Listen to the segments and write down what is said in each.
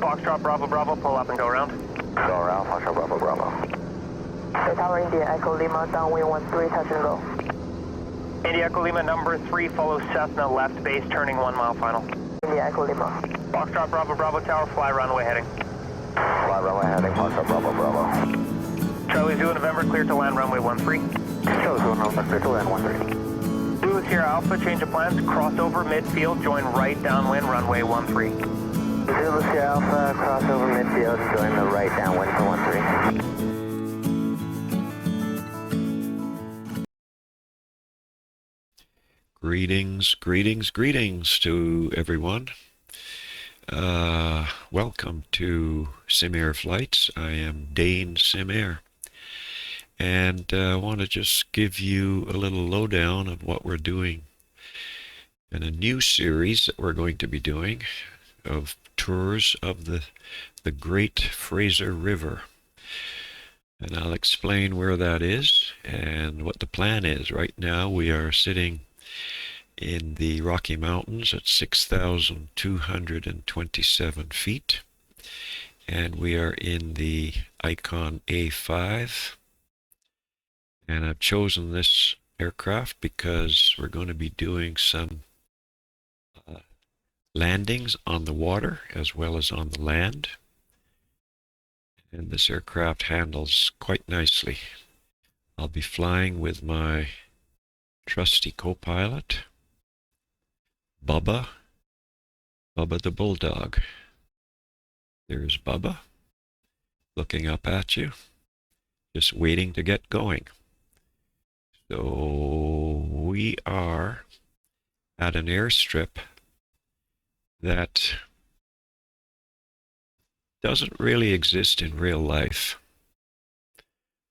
Foxtrot Bravo Bravo, pull up and go around. Go around, Foxtrot Bravo Bravo. Tower India, Echo Lima, downwind 13, touch and go. India Echo Lima number 3, follow Cessna left base, turning 1 mile final. India Echo Lima. Foxtrot Bravo Bravo Tower, fly runway heading. Fly runway heading, Foxtrot Bravo Bravo. Charlie Zulu November, clear to land runway 13. Charlie Zulu November, clear to land 13. Zulu Sierra Alpha, change of plans, crossover midfield, join right downwind runway 13. Zulu Sierra Alpha, crossover midfield, join the right downwind for 13. Greetings, greetings, greetings to everyone. Welcome to Simair Flights. I am Dane Simair, and I want to just give you a little lowdown of what we're doing in a new series that we're going to be doing of tours of the Great Fraser River. And I'll explain where that is and what the plan is. Right now we are sitting in the Rocky Mountains at 6,227 feet, and we are in the Icon A5, and I've chosen this aircraft because we're going to be doing some landings on the water as well as on the land, and this aircraft handles quite nicely. I'll be flying with my trusty co-pilot Bubba the Bulldog. There's Bubba looking up at you, just waiting to get going. So we are at an airstrip that doesn't really exist in real life.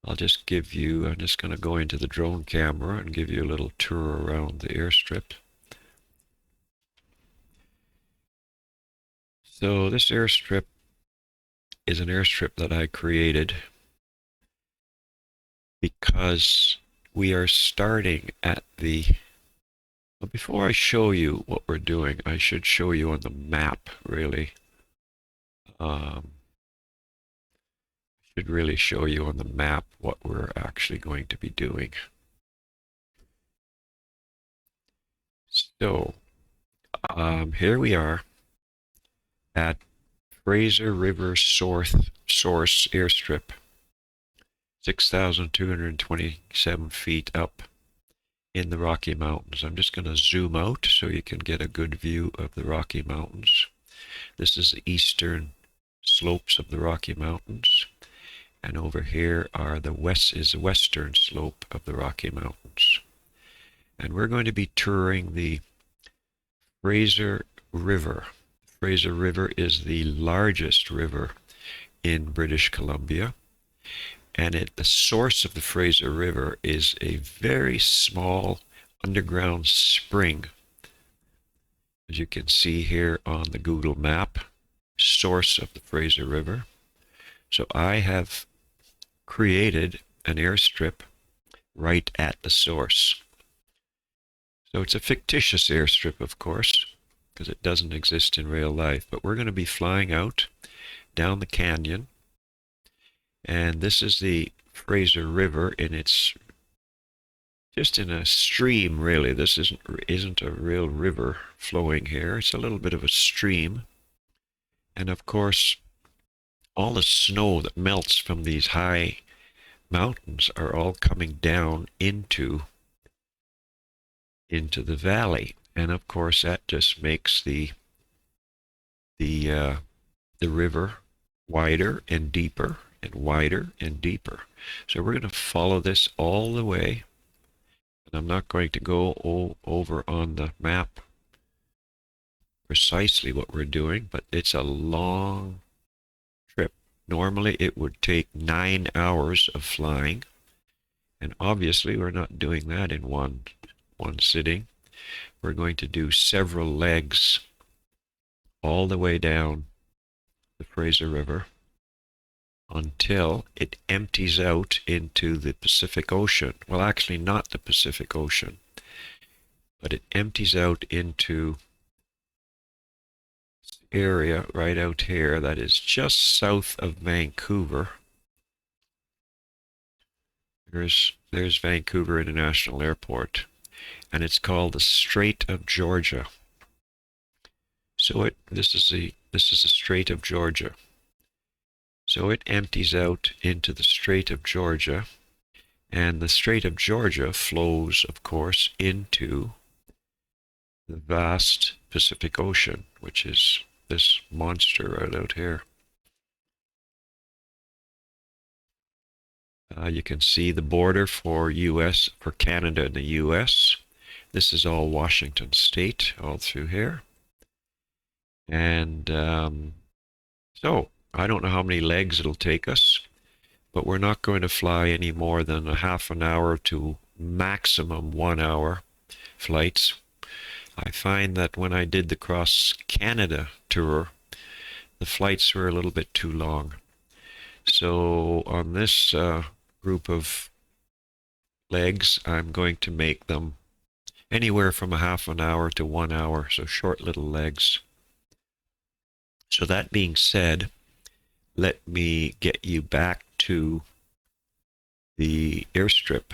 I'm just going to go into the drone camera and give you a little tour around the airstrip. So this airstrip is an airstrip that I created because we are starting at the... Well, before I show you what we're doing, I should show you on the map, really. Should really show you on the map what we're actually going to be doing. So, here we are at Fraser River Source Airstrip, 6,227 feet up in the Rocky Mountains. I'm just going to zoom out so you can get a good view of the Rocky Mountains. This is the eastern slopes of the Rocky Mountains, and over here are the western slope of the Rocky Mountains. And we're going to be touring the Fraser River. Fraser River is the largest river in British Columbia, and the source of the Fraser River is a very small underground spring. As you can see here on the Google map, source of the Fraser River. So I have created an airstrip right at the source. So it's a fictitious airstrip, of course, because it doesn't exist in real life, but we're going to be flying out down the canyon, and this is the Fraser River, and it's just in a stream, really. This isn't a real river flowing here. It's a little bit of a stream, and of course all the snow that melts from these high mountains are all coming down into the valley. And of course, that just makes the river wider and deeper and wider and deeper. So we're going to follow this all the way. And I'm not going to go over on the map precisely what we're doing, but it's a long trip. Normally, it would take 9 hours of flying. And obviously, we're not doing that in one sitting. We're going to do several legs all the way down the Fraser River until it empties out into the Pacific Ocean. Well, actually not the Pacific Ocean, but it empties out into area right out here that is just south of Vancouver. There's Vancouver International Airport, and it's called the Strait of Georgia. So this is the Strait of Georgia. So it empties out into the Strait of Georgia, and the Strait of Georgia flows, of course, into the vast Pacific Ocean, which is this monster right out here. You can see the border for Canada and the US. This is all Washington State, all through here. And so I don't know how many legs it'll take us, but we're not going to fly any more than a half an hour to maximum 1 hour flights. I find that when I did the Cross Canada tour, the flights were a little bit too long. So on this group of legs, I'm going to make them anywhere from a half an hour to 1 hour, so short little legs. So that being said, let me get you back to the airstrip.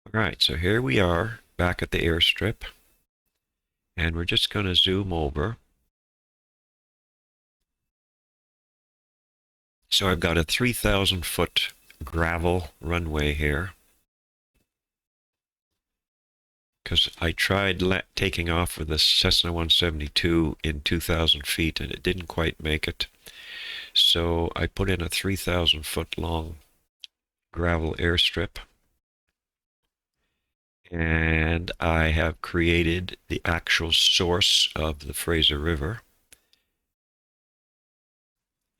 All right, so here we are back at the airstrip, and we're just going to zoom over. So I've got a 3,000 foot gravel runway here, because I tried taking off with the Cessna 172 in 2,000 feet and it didn't quite make it. So I put in a 3,000 foot long gravel airstrip, and I have created the actual source of the Fraser River,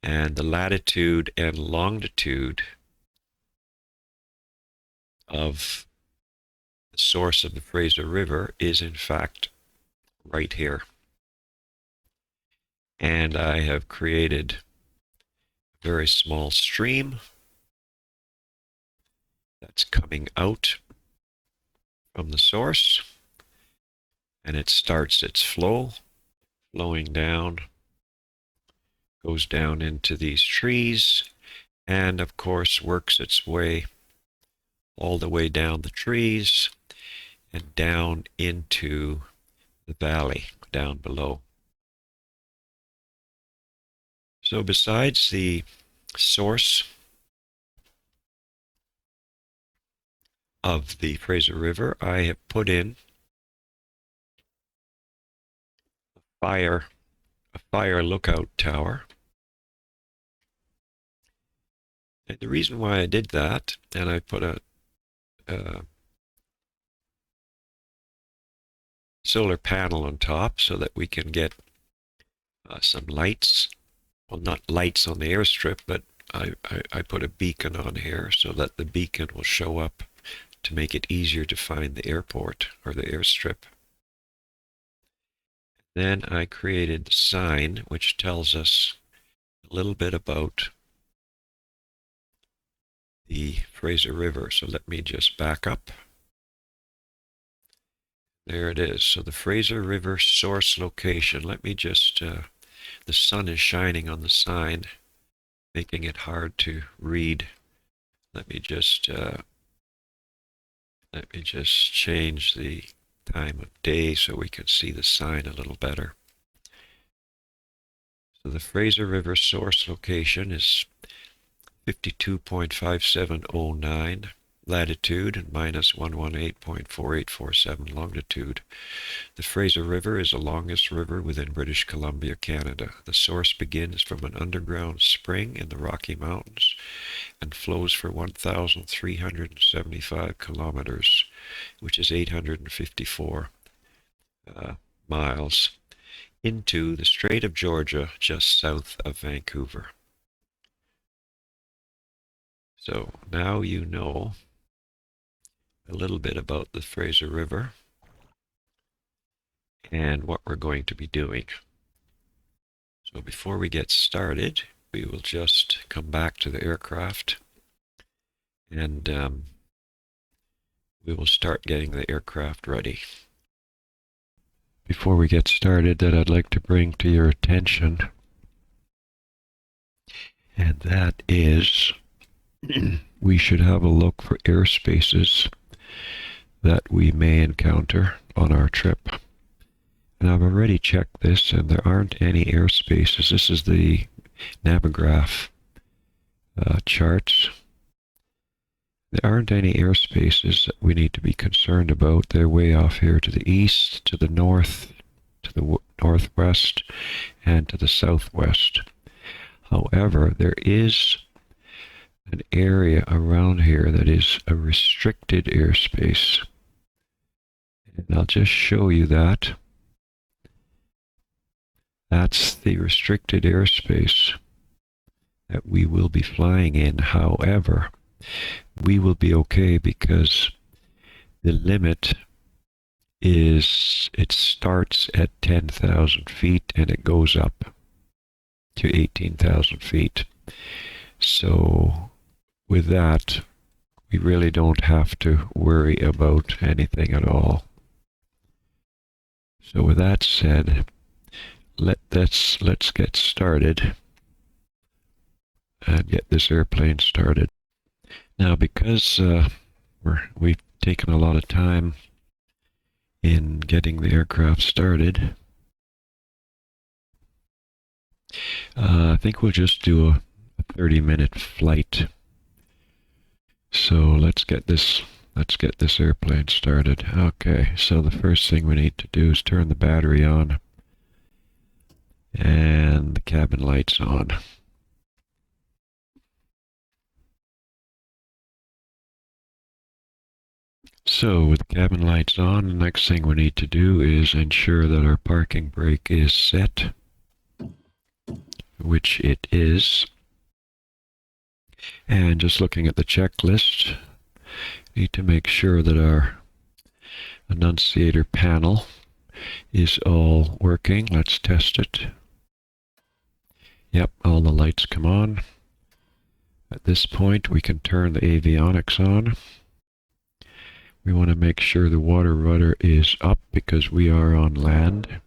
and the latitude and longitude of the source of the Fraser River is in fact right here. And I have created a very small stream that's coming out from the source, and it starts its flow, flowing down, goes down into these trees, and of course works its way all the way down the trees and down into the valley down below. So besides the source of the Fraser River, I have put in a fire lookout tower. And the reason why I did that, and I put a solar panel on top so that we can get some lights. Well, not lights on the airstrip, but I put a beacon on here so that the beacon will show up to make it easier to find the airport or the airstrip. Then I created the sign which tells us a little bit about the Fraser River. So let me just back up. There it is. So the Fraser River source location. Let me just, the sun is shining on the sign, making it hard to read. Let me just change the time of day so we can see the sign a little better. So the Fraser River source location is 52.5709 latitude and minus 118.4847 longitude. The Fraser River is the longest river within British Columbia, Canada. The source begins from an underground spring in the Rocky Mountains and flows for 1,375 kilometers, which is 854 miles, into the Strait of Georgia just south of Vancouver. So now you know a little bit about the Fraser River and what we're going to be doing. So before we get started, we will just come back to the aircraft, and we will start getting the aircraft ready. before we get started that I'd like to bring to your attention, and that is we should have a look for airspaces that we may encounter on our trip. And I've already checked this, and there aren't any airspaces. This is the Navigraph charts. There aren't any airspaces that we need to be concerned about. They're way off here to the east, to the north, to the northwest, and to the southwest. However, there is an area around here that is a restricted airspace. And I'll just show you that. That's the restricted airspace that we will be flying in. However, we will be okay because the limit is, it starts at 10,000 feet and it goes up to 18,000 feet. So with that, we really don't have to worry about anything at all. So with that said, let's get started and get this airplane started. Now, because we've taken a lot of time in getting the aircraft started, I think we'll just do a 30-minute flight. So let's get this airplane started. Okay, so the first thing we need to do is turn the battery on and the cabin lights on. So with the cabin lights on, the next thing we need to do is ensure that our parking brake is set, which it is. And just looking at the checklist, we need to make sure that our annunciator panel is all working. Let's test it. Yep, all the lights come on. At this point, we can turn the avionics on. We want to make sure the water rudder is up because we are on land.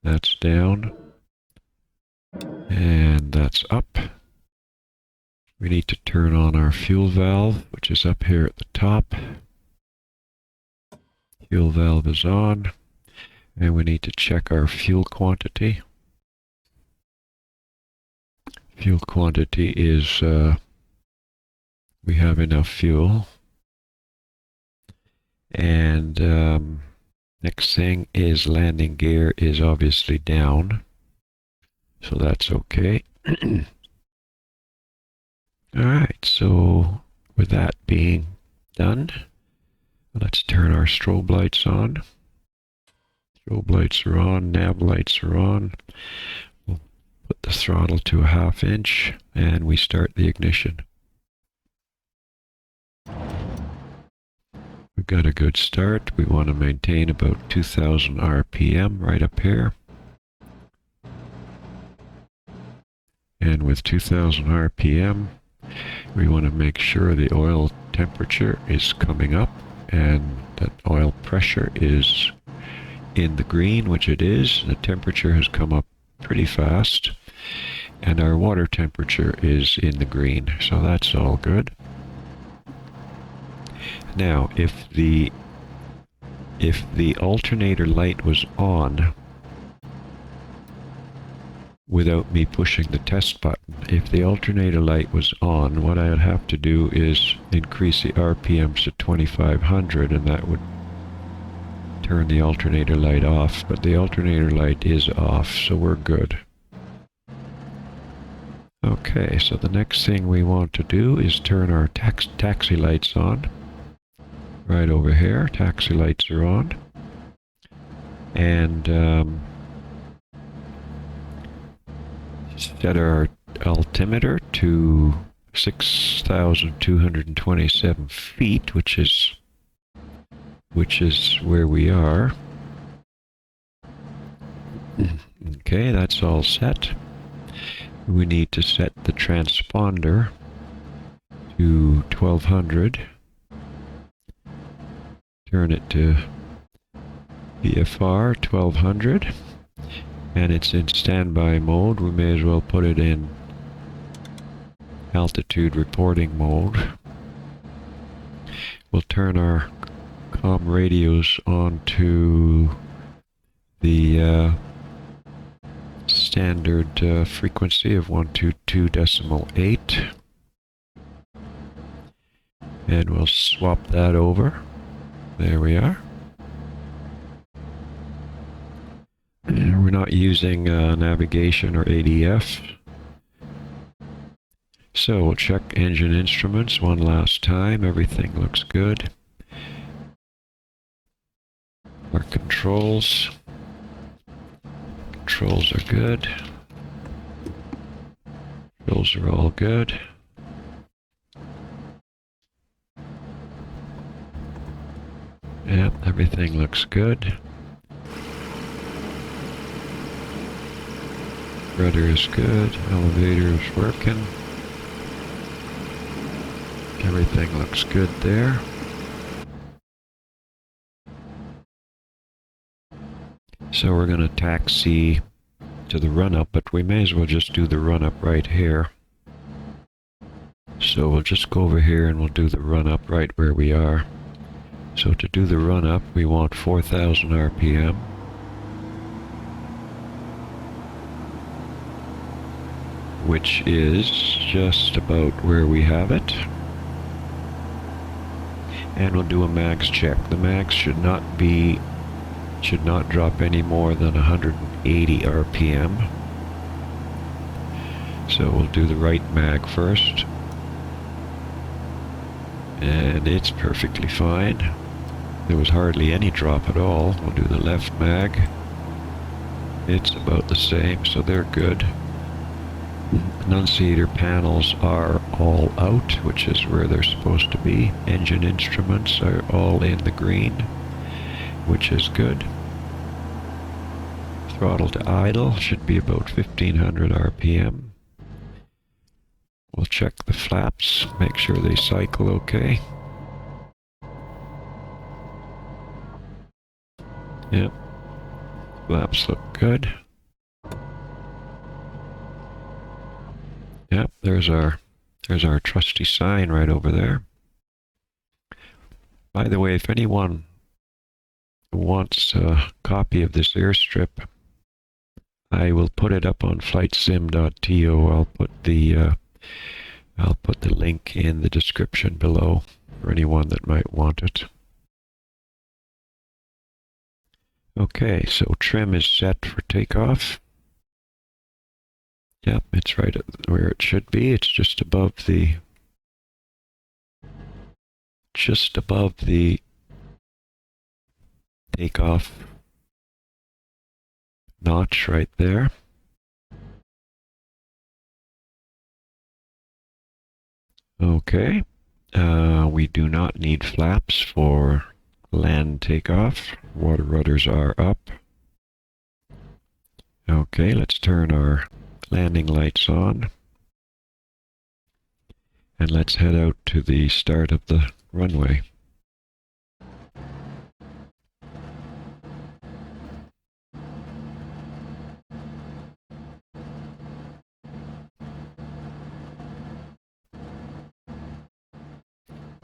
That's down. And that's up. We need to turn on our fuel valve, which is up here at the top. Fuel valve is on. And we need to check our fuel quantity. Fuel quantity is, we have enough fuel. And next thing is landing gear is obviously down. So that's okay. Alright, so with that being done, let's turn our strobe lights on. Strobe lights are on, nav lights are on. We'll put the throttle to a 1/2 inch and we start the ignition. We've got a good start. We want to maintain about 2,000 RPM right up here. And with 2,000 RPM, we want to make sure the oil temperature is coming up and that oil pressure is in the green, which it is. The temperature has come up pretty fast. And our water temperature is in the green, so that's all good. Now, if the alternator light was on without me pushing the test button, if the alternator light was on, what I would have to do is increase the RPMs to 2,500, and that would turn the alternator light off. But the alternator light is off, so we're good. Okay, so the next thing we want to do is turn our taxi lights on. Right over here, taxi lights are on. And set our altimeter to 6,227 feet, which is where we are. Okay, that's all set. We need to set the transponder to 1200. Turn it to VFR 1200, and it's in standby mode. We may as well put it in altitude reporting mode. We'll turn our comm radios on to the standard frequency of 122.8, and we'll swap that over. There we are. And we're not using navigation or ADF. So we'll check engine instruments one last time. Everything looks good. Our controls are good. Controls are all good. Yep, everything looks good. Rudder is good. Elevator is working. Everything looks good there. So we're going to taxi to the run-up, but we may as well just do the run-up right here. So we'll just go over here and we'll do the run-up right where we are. So to do the run-up, we want 4,000 RPM. Which is just about where we have it. And we'll do a max check. The max should not drop any more than 180 RPM. So we'll do the right mag first. And it's perfectly fine. There was hardly any drop at all. We'll do the left mag. It's about the same, so they're good. Annunciator panels are all out, which is where they're supposed to be. Engine instruments are all in the green, which is good. Throttle to idle should be about 1500 RPM. We'll check the flaps, make sure they cycle okay. Yep, flaps look good. Yep, there's our trusty sign right over there. By the way, if anyone wants a copy of this airstrip, I will put it up on flightsim.to. I'll put the link in the description below for anyone that might want it. Okay, so trim is set for takeoff. Yep, it's right where it should be. It's just above the takeoff notch right there. Okay, we do not need flaps for land takeoff. Water rudders are up. Okay, let's turn our landing lights on. And let's head out to the start of the runway.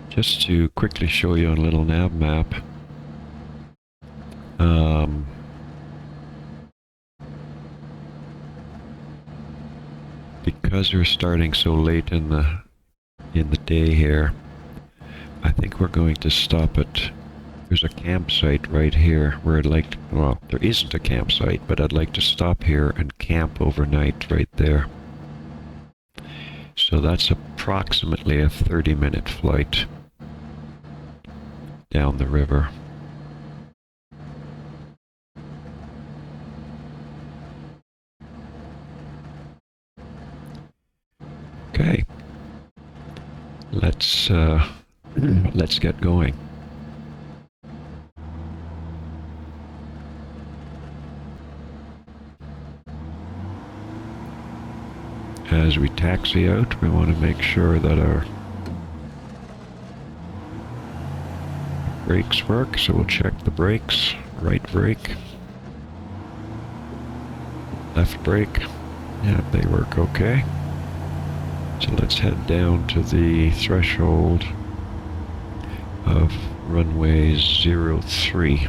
Just to quickly show you on a little nav map, because we're starting so late in the day here, I think we're going to stop at, there's a campsite right here where I'd like to, well, there isn't a campsite, but I'd like to stop here and camp overnight right there. So that's approximately a 30-minute flight down the river. Okay, let's get going. As we taxi out, we want to make sure that our brakes work, so we'll check the brakes right brake, left brake. Yeah, they work okay. So let's head down to the threshold of runway 03.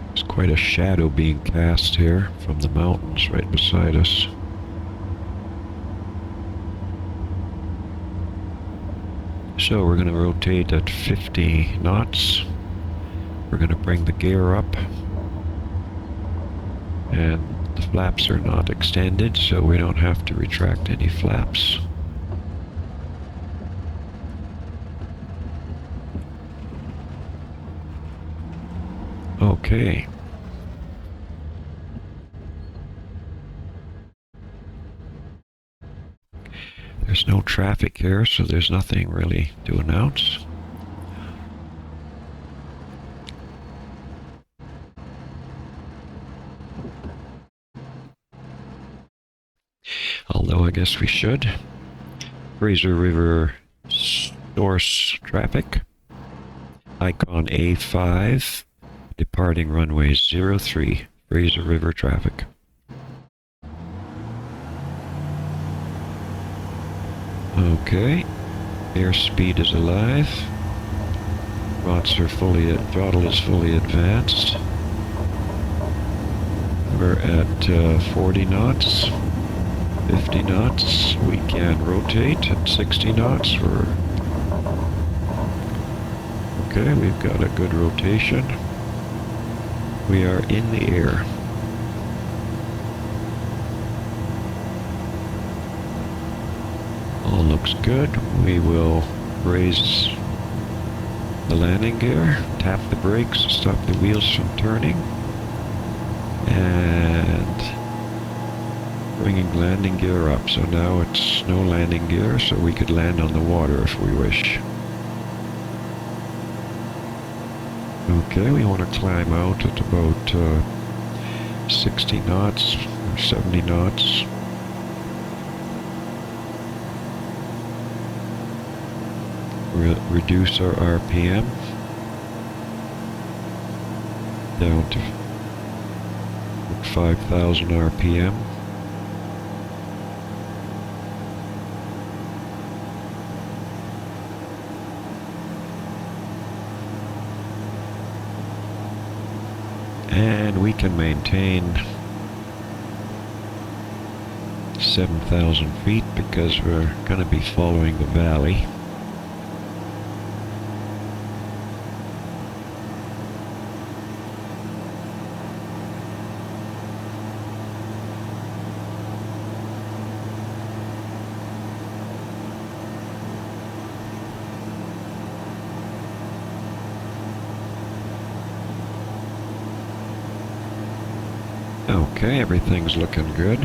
There's quite a shadow being cast here from the mountains right beside us. So we're going to rotate at 50 knots. We're going to bring the gear up. And the flaps are not extended, so we don't have to retract any flaps. Okay. There's no traffic here, so there's nothing really to announce. Although I guess we should. Fraser River source traffic. Icon A5. Departing runway 03. Fraser River traffic. Okay. Airspeed is alive. Throttle is fully advanced. We're at 40 knots. 50 knots, we can rotate at 60 knots. Okay, we've got a good rotation. We are in the air. All looks good. We will raise the landing gear, tap the brakes, stop the wheels from turning, and bringing landing gear up. So now it's no landing gear, so we could land on the water if we wish. Okay, we want to climb out at about 60 knots or 70 knots. Reduce our RPM down to 5,000 RPM. And we can maintain 7,000 feet because we're going to be following the valley. Okay, everything's looking good.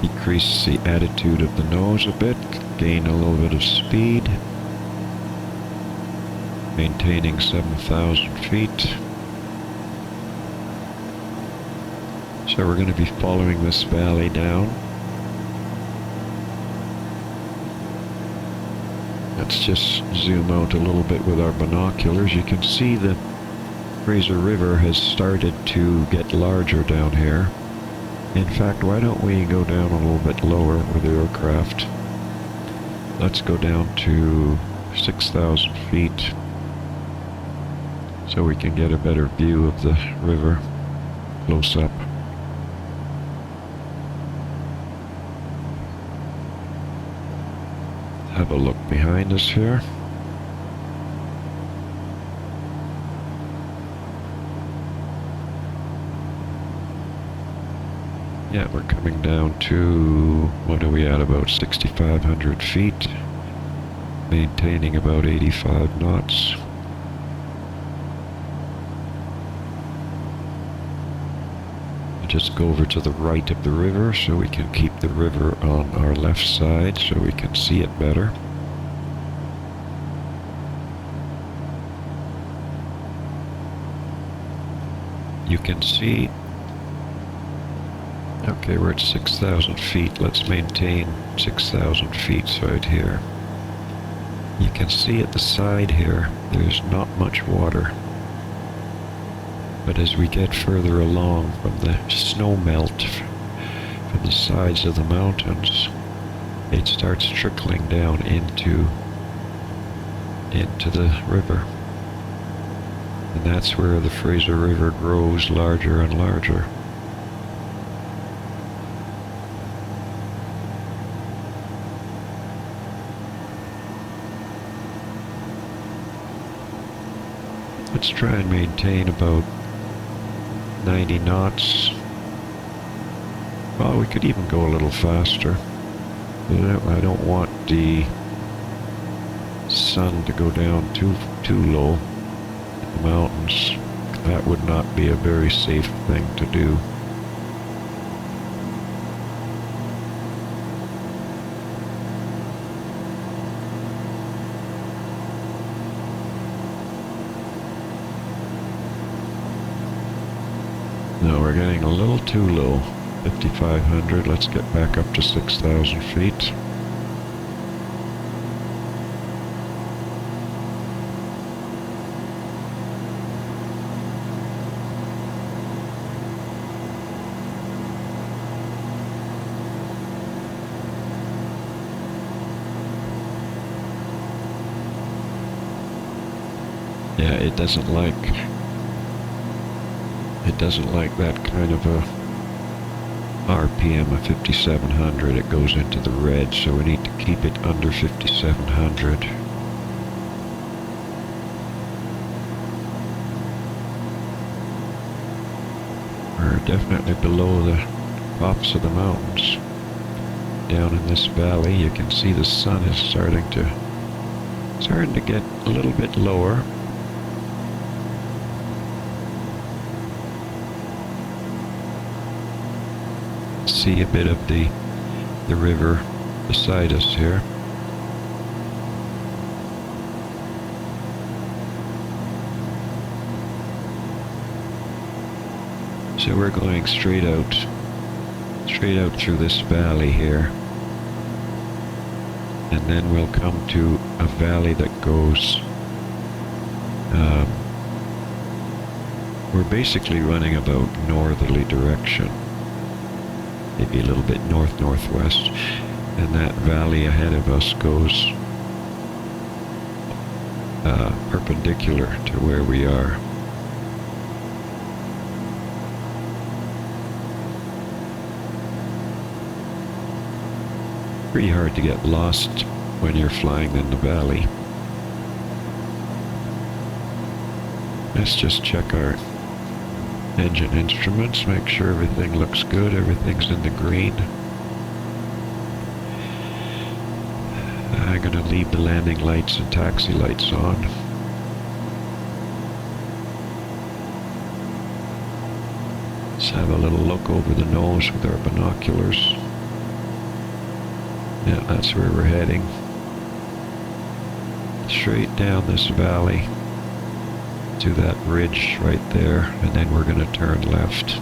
Decrease the attitude of the nose a bit, gain a little bit of speed. Maintaining 7,000 feet. So we're going to be following this valley down. Let's just zoom out a little bit with our binoculars. You can see the Fraser River has started to get larger down here. In fact, why don't we go down a little bit lower with the aircraft? Let's go down to 6,000 feet so we can get a better view of the river close up. Have a look behind us here. Yeah, we're coming down to, what are we at, about 6,500 feet, maintaining about 85 knots. Just go over to the right of the river so we can keep the river on our left side so we can see it better. You can see Okay, we're at 6,000 feet. Let's maintain 6,000 feet right here. You can see at the side here, there's not much water. But as we get further along from the snow melt from the sides of the mountains, it starts trickling down into the river. And that's where the Fraser River grows larger and larger. Let's try and maintain about 90 knots. Well, we could even go a little faster. I don't want the sun to go down too low in the mountains. That would not be a very safe thing to do. No, we're getting a little too low. 5,500. Let's get back up to 6,000 feet. Yeah, it doesn't like that kind of a RPM of 5,700. It goes into the red, so we need to keep it under 5,700. We're definitely below the tops of the mountains. Down in this valley, you can see the sun is starting to get a little bit lower. See a bit of the river beside us here. So we're going straight out through this valley here, and then we'll come to a valley that goes we're basically running about northerly direction, maybe a little bit north-northwest, and that valley ahead of us goes perpendicular to where we are. Pretty hard to get lost when you're flying in the valley. Let's just check our engine instruments, make sure everything looks good, everything's in the green. I'm going to leave the landing lights and taxi lights on. Let's have a little look over the nose with our binoculars. Yeah, that's where we're heading. Straight down this valley to that ridge right there, and then we're going to turn left.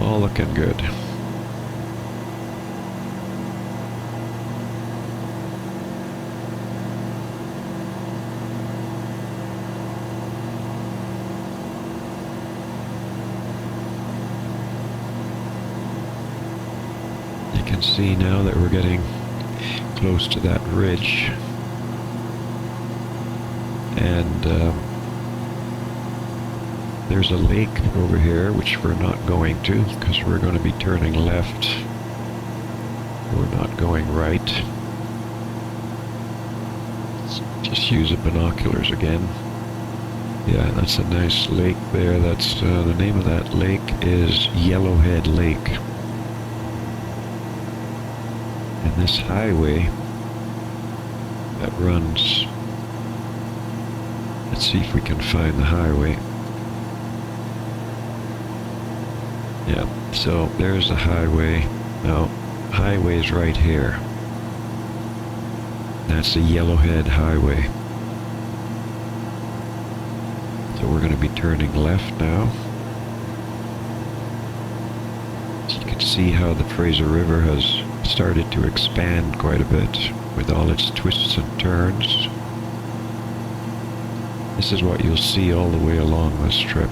All looking good. You can see now that we're getting close to that ridge, and there's a lake over here which we're not going to because we're going to be turning left. We're not going right. Let's just use the binoculars again. Yeah, that's a nice lake there. That's the name of that lake is Yellowhead Lake. And this highway that runs, let's see if we can find the highway. Yeah, so there's the highway. Now, highway's right here. That's the Yellowhead Highway. So we're going to be turning left now. So you can see how the Fraser River has started to expand quite a bit with all its twists and turns. This is what you'll see all the way along this trip.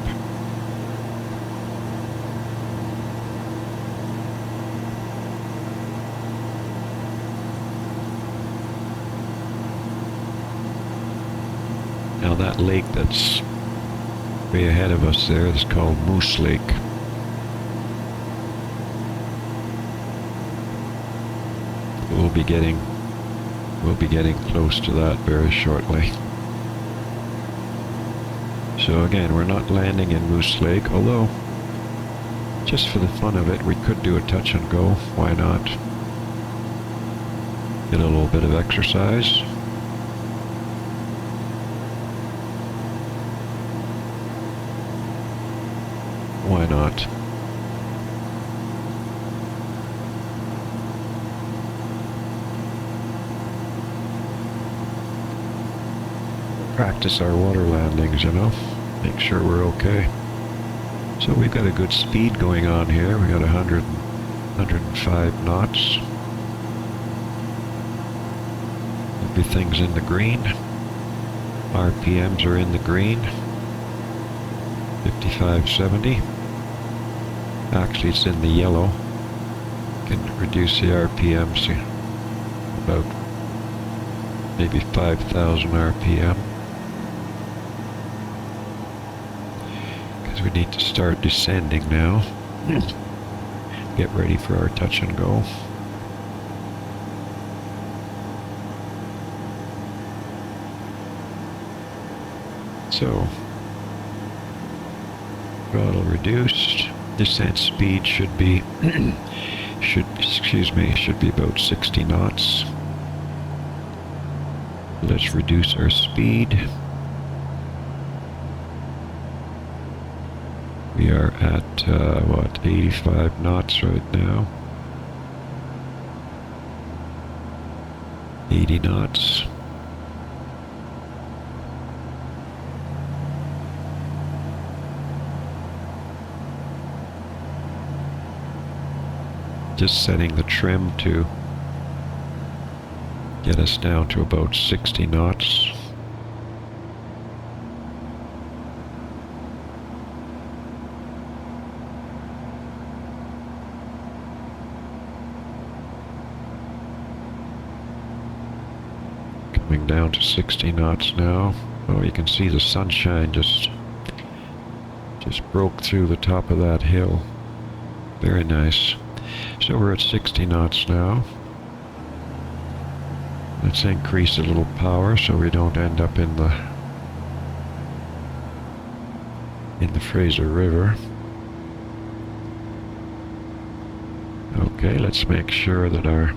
Now that lake that's way ahead of us there is called Moose Lake. We'll be getting close to that very shortly. So again, we're not landing in Moose Lake, although just for the fun of it, we could do a touch and go. Why not? Get a little bit of exercise. Why not? Practice our water landings, you know, make sure we're okay. So we've got a good speed going on here. We got 105 knots. Everything's in the green. RPMs are in the green. 5570. Actually, it's in the yellow. Can reduce the RPMs to about maybe 5,000 RPM. We need to start descending now. Get ready for our touch and go. So, throttle reduced. Descent speed should be should be about 60 knots. Let's reduce our speed. We are at, 85 knots right now. 80 knots. Just setting the trim to get us down to about 60 knots. Coming down to 60 knots now. Oh, you can see the sunshine just broke through the top of that hill. Very nice. So we're at 60 knots now. Let's increase a little power so we don't end up in the Fraser River. Okay, let's make sure that our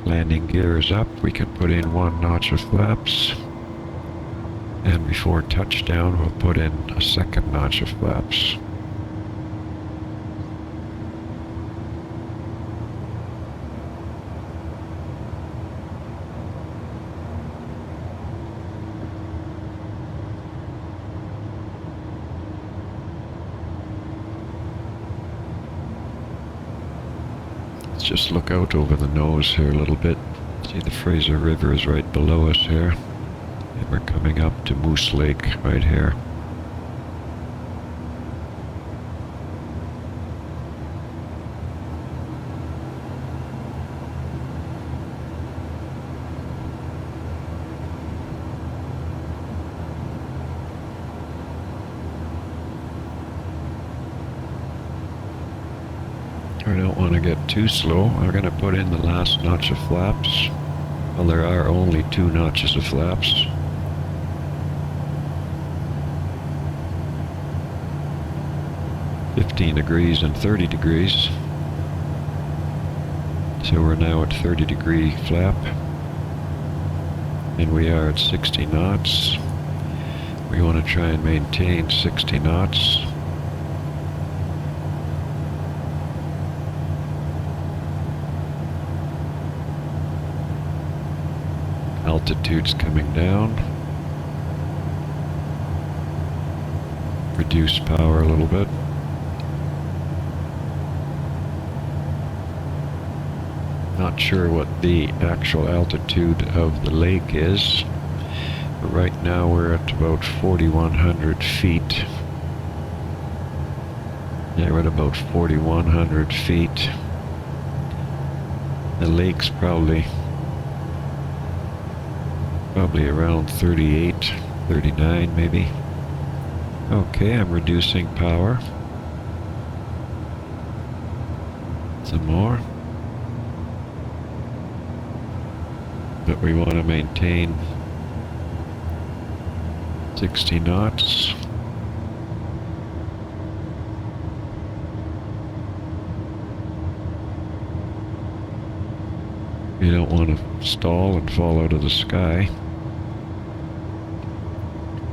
landing gear is up. We can put in 1 notch of flaps, and before touchdown we'll put in a 2nd notch of flaps. Just look out over the nose here a little bit. See, the Fraser River is right below us here. And we're coming up to Moose Lake right here. I don't want to get too slow. I'm going to put in the last notch of flaps. Well, there are only 2 notches of flaps. (15 degrees and 30 degrees). So we're now at 30-degree flap. And we are at 60 knots. We want to try and maintain 60 knots. Altitude's coming down. reduce power a little bit. Not sure what the actual altitude of the lake is, but right now we're at about 4,100 feet. Yeah, we're at about 4,100 feet. The lake's probably around 38, 39 maybe. Okay, I'm reducing power. Some more. But we want to maintain 60 knots. You don't want to stall and fall out of the sky.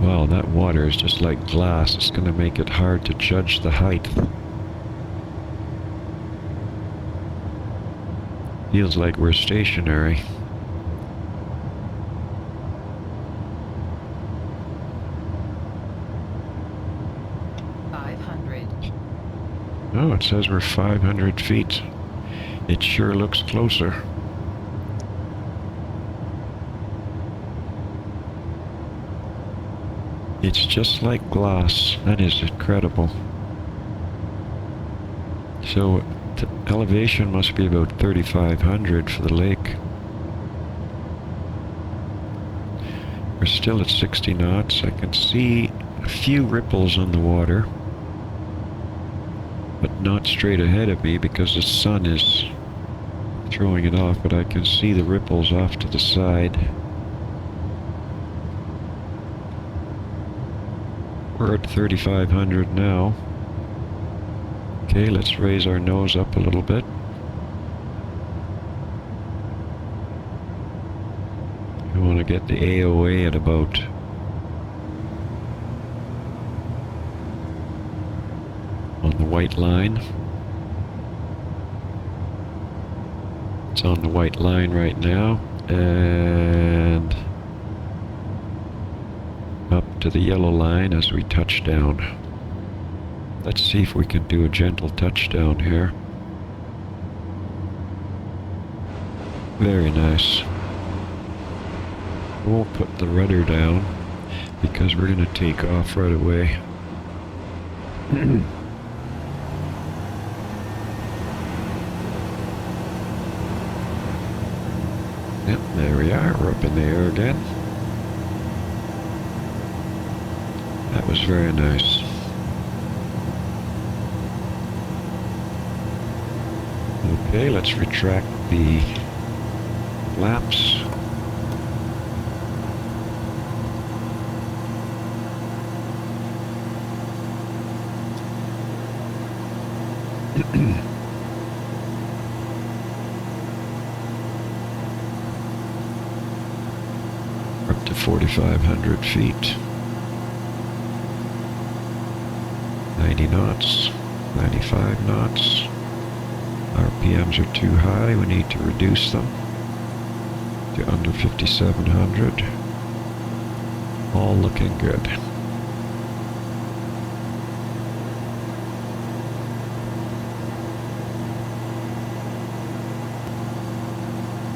Wow, that water is just like glass. It's going to make it hard to judge the height. Feels like we're stationary. Oh, it says we're 500 feet. It sure looks closer. It's just like glass. That is incredible. So the elevation must be about 3,500 for the lake. We're still at 60 knots. I can see a few ripples on the water, but not straight ahead of me because the sun is throwing it off, but I can see the ripples off to the side. We're at 3,500 now. Okay, let's raise our nose up a little bit. We want to get the AOA at about on the white line. It's on the white line right now, and up to the yellow line as we touch down. Let's see if we can do a gentle touchdown here. Very nice. We'll put the rudder down because we're going to take off right away. Yep, there we are. We're up in the air again. That was very nice. Okay, let's retract the flaps. Up to 4,500 feet. 90 knots, 95 knots. RPMs are too high, we need to reduce them to under 5,700. All looking good.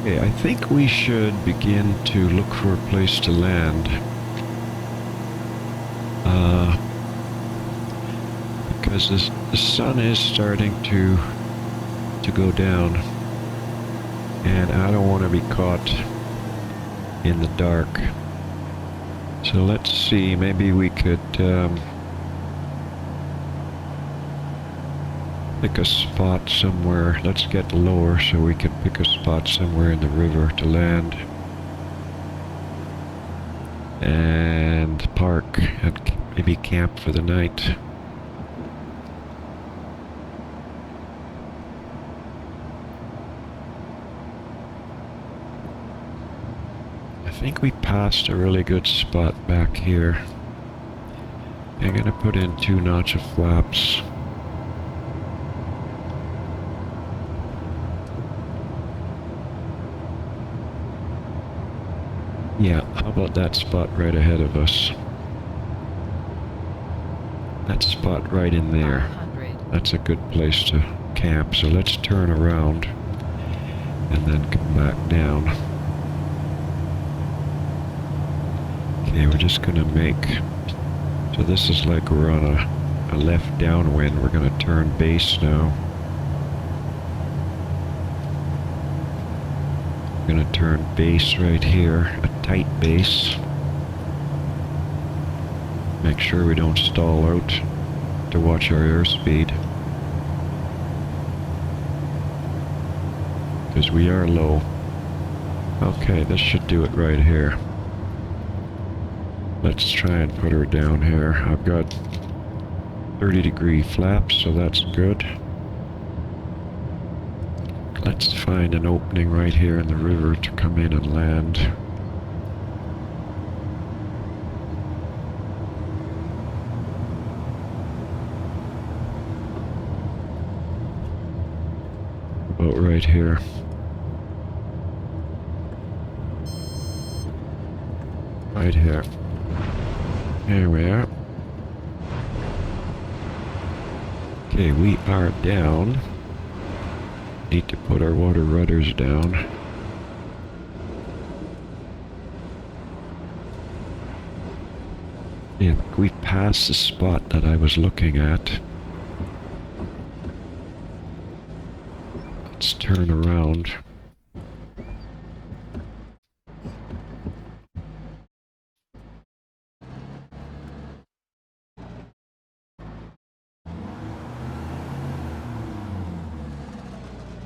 Okay, I think we should begin to look for a place to land. Because the sun is starting to go down, and I don't want to be caught in the dark. So let's see, maybe we could pick a spot somewhere. Let's get lower so we can pick a spot somewhere in the river to land and park and maybe camp for the night. I think we passed a really good spot back here. I'm gonna put in 2 knots of flaps. Yeah, how about that spot right ahead of us? That spot right in there. That's a good place to camp. So let's turn around and then come back down. Okay, we're just gonna make, so this is like we're on a left downwind. We're gonna turn base now. We're gonna turn base right here, a tight base. Make sure we don't stall out to watch our airspeed, because we are low. Okay, this should do it right here. Let's try and put her down here. I've got 30-degree flaps, so that's good. Let's find an opening right here in the river to come in and land. About right here. Right here. There we are. Okay, we are down. Need to put our water rudders down. Yeah, we've passed the spot that I was looking at. Let's turn around.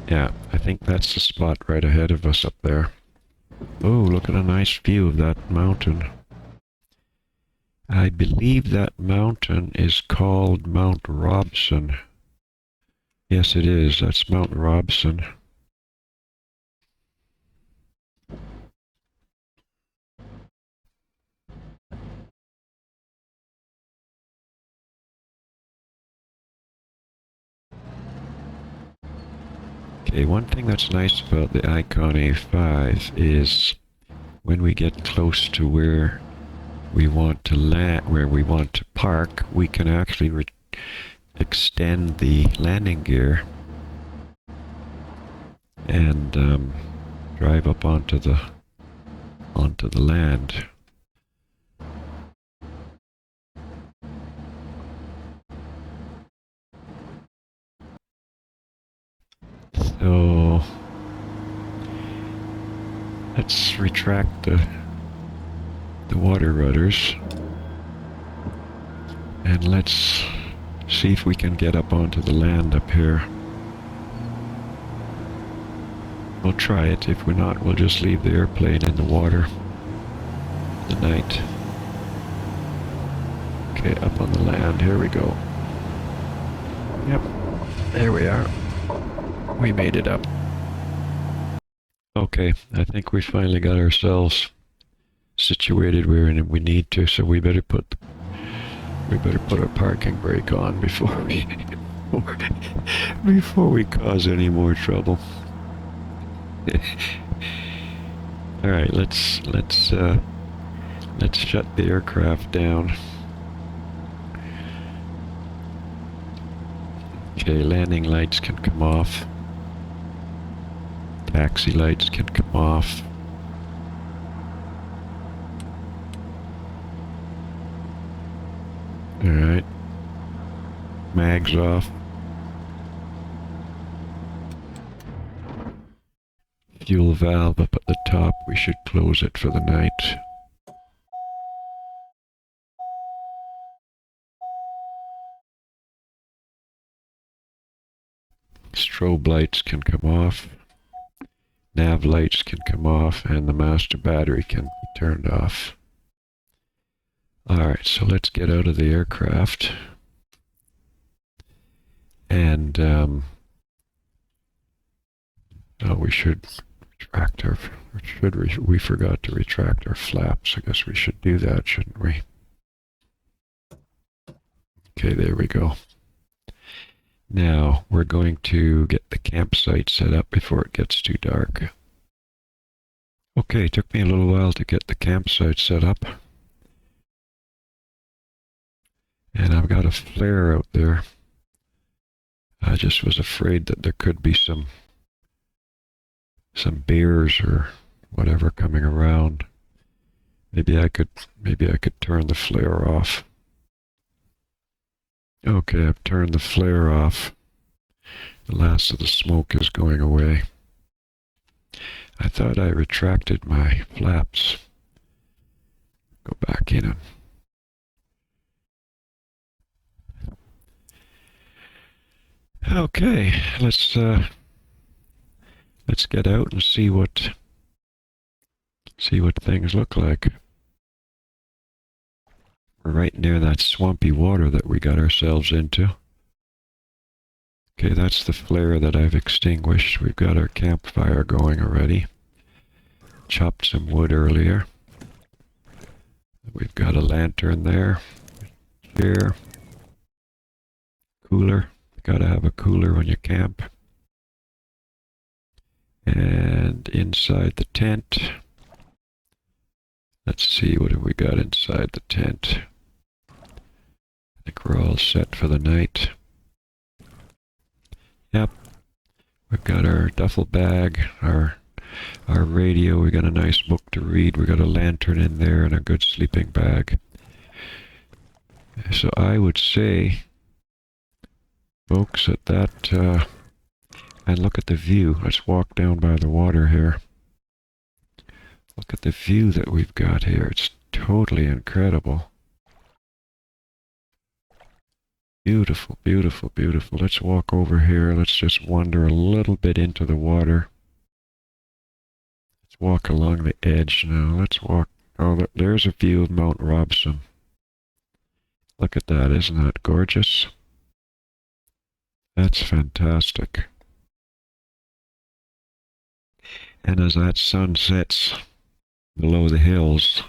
Yeah, I think that's the spot right ahead of us up there. Oh, look at a nice view of that mountain. I believe that mountain is called Mount Robson. Yes, it is. That's Mount Robson. Okay, one thing that's nice about the Icon A5 is when we get close to where we want to land, where we want to park, we can actually extend the landing gear and drive up onto the land. So let's retract the water rudders and let's see if we can get up onto the land up here. We'll try it. If we're not, we'll just leave the airplane in the water for the night. Okay, up on the land. Here we go. Yep, there we are. We made it up. Okay, I think we finally got ourselves situated where we need to, so we better put our parking brake on before we cause any more trouble. All right, let's shut the aircraft down. Okay, landing lights can come off. Taxi lights can come off. Alright. Mags off. Fuel valve up at the top. We should close it for the night. Strobe lights can come off. Nav lights can come off, and the master battery can be turned off. Alright, so let's get out of the aircraft. And, oh, we should retract our, we forgot to retract our flaps. I guess we should do that, shouldn't we? Okay, there we go. Now, we're going to get the campsite set up before it gets too dark. Okay, it took me a little while to get the campsite set up. And I've got a flare out there. I just was afraid that there could be some bears or whatever coming around. Maybe I could turn the flare off. Okay, I've turned the flare off. The last of the smoke is going away. I thought I retracted my flaps. Go back in them. Okay, let's get out and see what things look like. We're right near that swampy water that we got ourselves into. Okay, that's the flare that I've extinguished. We've got our campfire going already. Chopped some wood earlier. We've got a lantern there. Chair. Cooler. Gotta have a cooler when you camp. And inside the tent, let's see, what have we got inside the tent? I think we're all set for the night. Yep, we've got our duffel bag, our radio, we got a nice book to read, we got a lantern in there and a good sleeping bag. So I would say, folks, at that, and look at the view. Let's walk down by the water here. Look at the view that we've got here. It's totally incredible. Beautiful, beautiful, beautiful. Let's walk over here. Let's just wander a little bit into the water. Let's walk along the edge now. Let's walk. Oh, there's a view of Mount Robson. Look at that. Isn't that gorgeous? That's fantastic. And as that sun sets below the hills,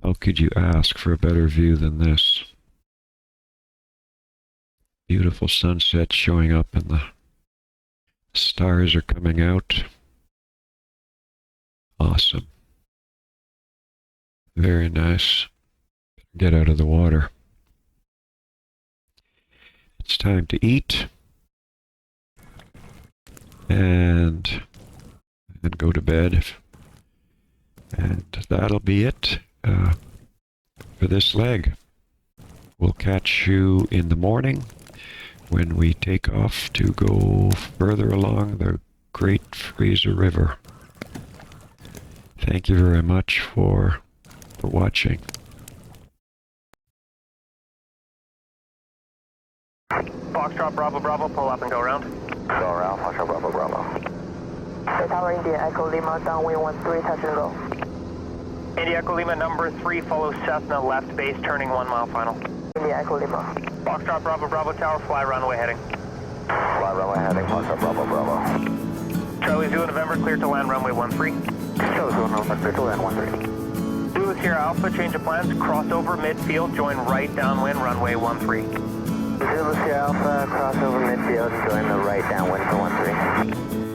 how could you ask for a better view than this? Beautiful sunset showing up and the stars are coming out. Awesome. Very nice. Get out of the water. It's time to eat and go to bed. And that'll be it for this leg. We'll catch you in the morning when we take off to go further along the Great Fraser River. Thank you very much for watching. Foxtrot Bravo Bravo, pull up and go around. Go around, Foxtrot Bravo Bravo. Tower India, Echo Lima, downwind 13, touch and go. India Echo Lima number 3, follow Cessna left base, turning 1 mile final. India Echo Lima. Foxtrot Bravo Bravo Tower, fly runway heading. Fly runway heading, Foxtrot Bravo Bravo. Charlie Zulu November, clear to land runway 13. Charlie Zulu November, clear to land 13. Zulu Sierra Alpha, change of plans, crossover midfield, join right downwind runway 13. Zulu Sierra Alpha, crossover midfield, join the right downwind for 13.